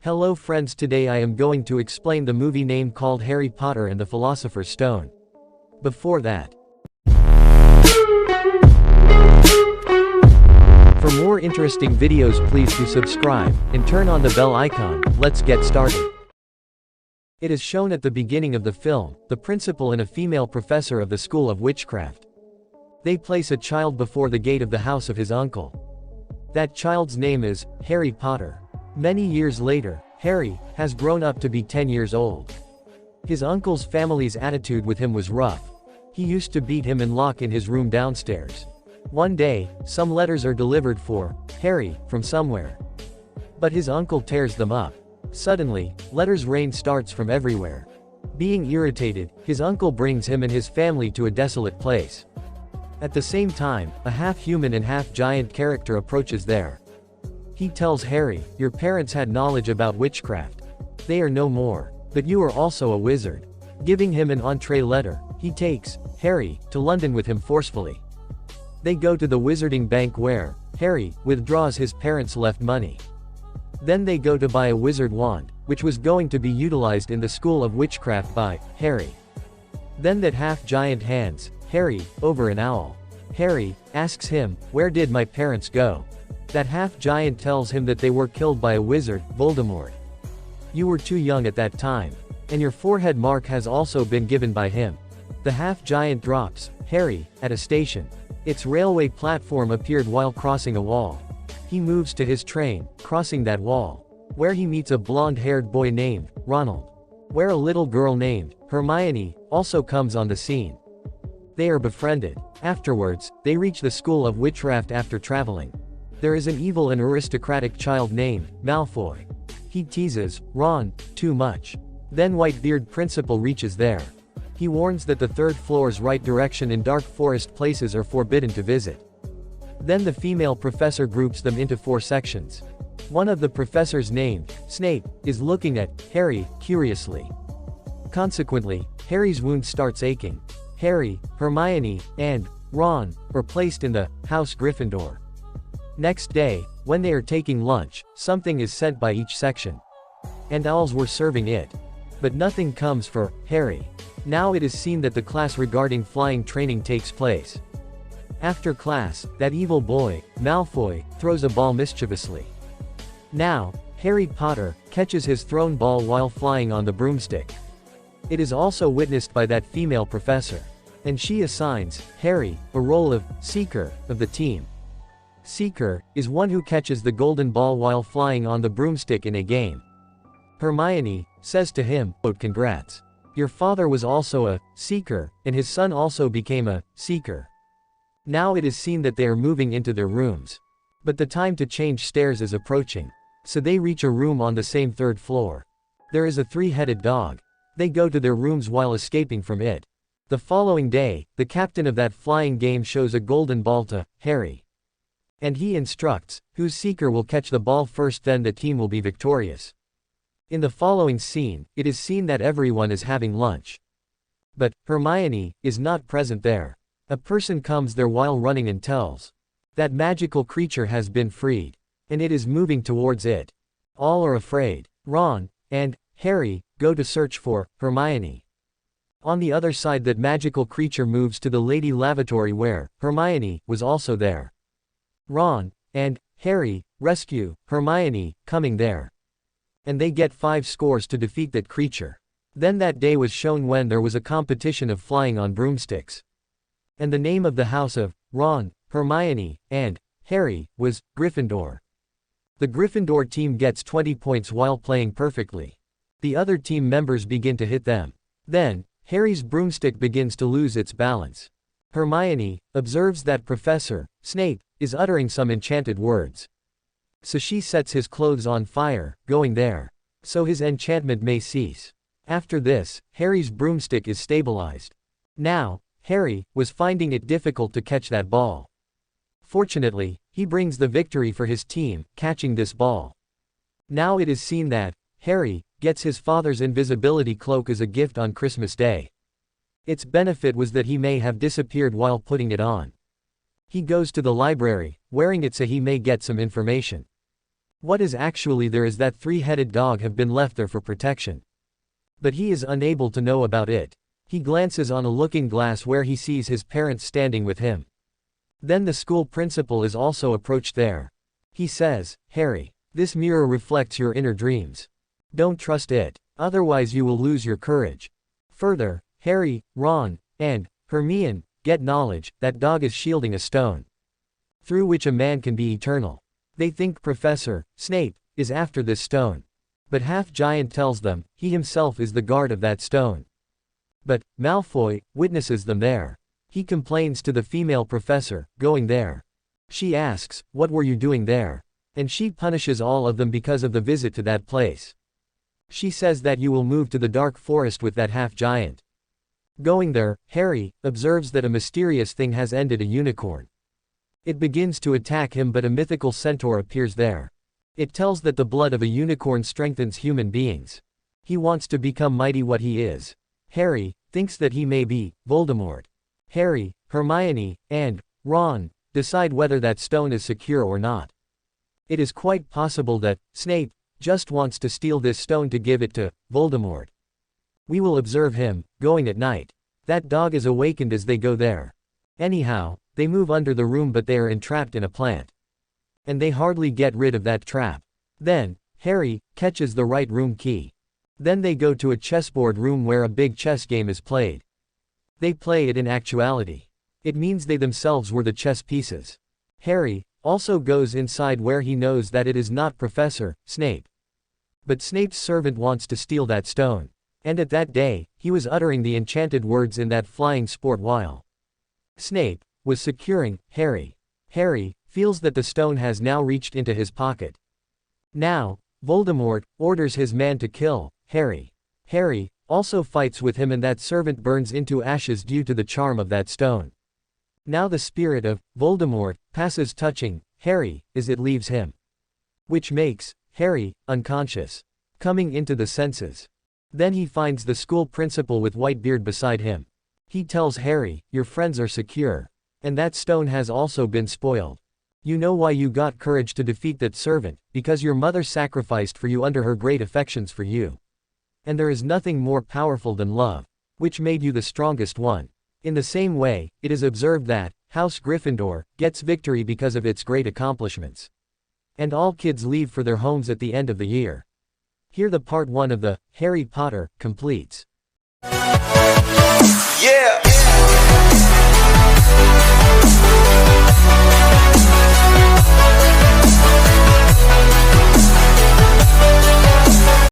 Hello friends, today I am going to explain the movie name called Harry Potter and the Philosopher's Stone. Before that, for more interesting videos please do subscribe, and turn on the bell icon. Let's get started. It is shown at the beginning of the film, the principal and a female professor of the School of Witchcraft. They place a child before the gate of the house of his uncle. That child's name is Harry Potter. Many years later, Harry has grown up to be 10 years old. His uncle's family's attitude with him was rough. He used to beat him and lock in his room downstairs. One day, some letters are delivered for Harry from somewhere. But his uncle tears them up. Suddenly, letters rain starts from everywhere. Being irritated, his uncle brings him and his family to a desolate place. At the same time, a half-human and half-giant character approaches there. He tells Harry, "Your parents had knowledge about witchcraft. They are no more. But you are also a wizard." Giving him an entree letter, he takes Harry to London with him forcefully. They go to the wizarding bank where Harry withdraws his parents' left money. Then they go to buy a wizard wand, which was going to be utilized in the School of Witchcraft by Harry. Then that half-giant hands Harry over an owl. Harry asks him, "Where did my parents go?" That half-giant tells him that they were killed by a wizard, Voldemort. "You were too young at that time. And your forehead mark has also been given by him." The half-giant drops Harry at a station. Its railway platform appeared while crossing a wall. He moves to his train, crossing that wall, where he meets a blonde-haired boy named Ronald, where a little girl named Hermione also comes on the scene. They are befriended. Afterwards, they reach the School of Witchcraft after traveling. There is an evil and aristocratic child named Malfoy. He teases Ron too much. Then Whitebeard principal reaches there. He warns that the third floor's right direction in dark forest places are forbidden to visit. Then the female professor groups them into 4 sections. One of the professors named Snape is looking at Harry curiously. Consequently, Harry's wound starts aching. Harry, Hermione, and Ron are placed in the House Gryffindor. Next day, when they are taking lunch, something is sent by each section. And owls were serving it. But nothing comes for Harry. Now it is seen that the class regarding flying training takes place. After class, that evil boy, Malfoy, throws a ball mischievously. Now, Harry Potter catches his thrown ball while flying on the broomstick. It is also witnessed by that female professor. And she assigns Harry a role of Seeker of the team. Seeker is one who catches the golden ball while flying on the broomstick in a game. Hermione says to him, "Congrats. Your father was also a Seeker, and his son also became a Seeker." Now it is seen that they are moving into their rooms. But the time to change stairs is approaching. So they reach a room on the same 3rd floor. There is a 3-headed dog. They go to their rooms while escaping from it. The following day, the captain of that flying game shows a golden ball to Harry. And he instructs whose Seeker will catch the ball first, then the team will be victorious. In the following scene, it is seen that everyone is having lunch. But Hermione is not present there. A person comes there while running and tells that magical creature has been freed. And it is moving towards it. All are afraid. Ron and Harry go to search for Hermione. On the other side, that magical creature moves to the Lady Lavatory where Hermione was also there. Ron and Harry rescue Hermione, coming there. And they get 5 scores to defeat that creature. Then that day was shown when there was a competition of flying on broomsticks. And the name of the house of Ron, Hermione, and Harry was Gryffindor. The Gryffindor team gets 20 points while playing perfectly. The other team members begin to hit them. Then, Harry's broomstick begins to lose its balance. Hermione observes that Professor Snape is uttering some enchanted words. So she sets his clothes on fire, going there, so his enchantment may cease. After this, Harry's broomstick is stabilized. Now, Harry was finding it difficult to catch that ball. Fortunately, he brings the victory for his team, catching this ball. Now it is seen that Harry gets his father's invisibility cloak as a gift on Christmas Day. Its benefit was that he may have disappeared while putting it on. He goes to the library, wearing it so he may get some information. What is actually there is that three-headed dog have been left there for protection. But he is unable to know about it. He glances on a looking glass where he sees his parents standing with him. Then the school principal is also approached there. He says, "Harry, this mirror reflects your inner dreams. Don't trust it, otherwise you will lose your courage." Further, Harry, Ron, and Hermione get knowledge that dog is shielding a stone through which a man can be eternal. They think Professor Snape is after this stone. But Half-Giant tells them he himself is the guard of that stone. But Malfoy witnesses them there. He complains to the female professor going there. She asks, "What were you doing there?" And she punishes all of them because of the visit to that place. She says that you will move to the dark forest with that Half-Giant. Going there, Harry observes that a mysterious thing has ended a unicorn. It begins to attack him, but a mythical centaur appears there. It tells that the blood of a unicorn strengthens human beings. He wants to become mighty what he is. Harry thinks that he may be Voldemort. Harry, Hermione, and Ron decide whether that stone is secure or not. It is quite possible that Snape just wants to steal this stone to give it to Voldemort. We will observe him going at night. That dog is awakened as they go there. Anyhow, they move under the room, but they are entrapped in a plant. And they hardly get rid of that trap. Then Harry catches the right room key. Then they go to a chessboard room where a big chess game is played. They play it in actuality. It means they themselves were the chess pieces. Harry also goes inside where he knows that it is not Professor Snape. But Snape's servant wants to steal that stone. And at that day, he was uttering the enchanted words in that flying sport while Snape was securing Harry. Harry feels that the stone has now reached into his pocket. Now, Voldemort orders his man to kill Harry. Harry also fights with him, and that servant burns into ashes due to the charm of that stone. Now the spirit of Voldemort passes, touching Harry as it leaves him, which makes Harry unconscious, coming into the senses. Then he finds the school principal with Whitebeard beside him. He tells Harry, "Your friends are secure. And that stone has also been spoiled. You know why you got courage to defeat that servant, because your mother sacrificed for you under her great affections for you. And there is nothing more powerful than love, which made you the strongest one." In the same way, it is observed that House Gryffindor gets victory because of its great accomplishments. And all kids leave for their homes at the end of the year. Here the part 1 of the Harry Potter completes. Yeah.